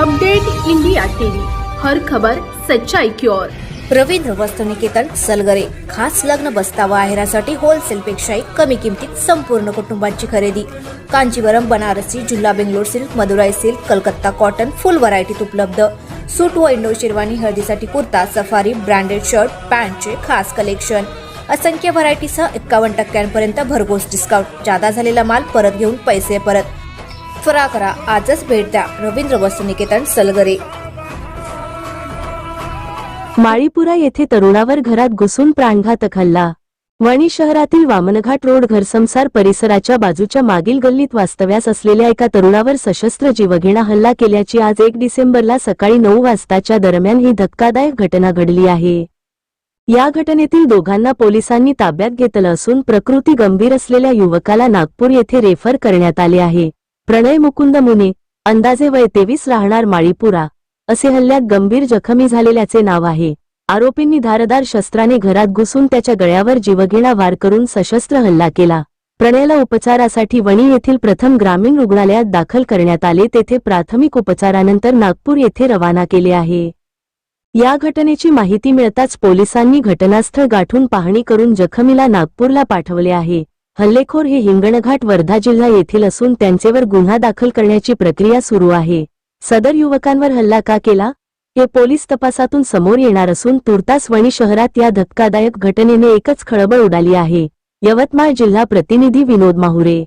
Update India TV, हर खबर सच्चाई की ओर। रवींद्र वस्त्रनिकेतन सलगरे खास लग्न बस्तावा आहेरासाठी होलसेल पेक्षाही कमी किमतीत संपूर्ण कुटुंबाची खरेदी। कांजीवरम, बनारसी, जुल्ला, Bangalore silk, Madurai silk, Calcutta cotton full व्हरायटीत उपलब्ध। सूट व इंडो शेरवानी, हळदीसाठी कुर्ता, सफारी, ब्रँडेड शर्ट, पॅन्टचे खास कलेक्शन, असंख्य व्हरायटीसह 51% भरघोस डिस्काउंट। जादा झालेला माल परत घेऊन पैसे परत। त्वरा करा, आजच भेट द्या रवींद्र वस्त्रनिकेतन सलगरे। माळीपुरा येथे तरुणावर घरात घुसून प्राणघातक हल्ला। वणी शहरातील वामनघाट रोड घरसंसार परिसराच्या बाजूच्या मागील गल्लीत वास्तव्यास असलेल्या एका तरुणावर सशस्त्र जीवघेणा हल्ला केल्याची आज 1 डिसेंबरला सकाळी 9 वाजताच्या दरम्यान ही धक्कादायक घटना घडली आहे। या घटनेतील दोघांना पोलिसांनी ताब्यात घेतलं असून प्रकृती गंभीर असलेल्या युवकाला नागपूर येथे रेफर करण्यात आले आहे। प्रणय मुकुंद मुने, अंदाजे वय 23, राहणार माळीपुरा, असे हल्ल्यात गंभीर जखमी झालेल्याचे नाव आहे। आरोपींनी धारदार शस्त्राने घरात घुसून त्याच्या गळ्यावर जीवघेणा वार करून सशस्त्र हल्ला केला। प्रणयला उपचारासाठी वणी येथील प्रथम ग्रामीण रुग्णालयात दाखल करण्यात आले, तेथे प्राथमिक उपचारानंतर नागपूर येथे रवाना केले आहे। या घटनेची माहिती मिळताच पोलिसांनी घटनास्थळ गाठून पाहणी करून जखमीला नागपूरला पाठवले आहे। हल्लेखोर हे हिंगणघाट, वर्धा जिल्हा येथील असून त्यांचेवर गुन्हा दाखल करण्याची प्रक्रिया सुरू आहे। सदर युवकांवर हल्ला का केला हे पोलीस तपासातून समोर येणार असून तुर्तास वणी शहरात या धक्कादायक घटनेने एकच खळबळ उडाली आहे। यवतमाळ जिल्हा प्रतिनिधी विनोद माहुरे।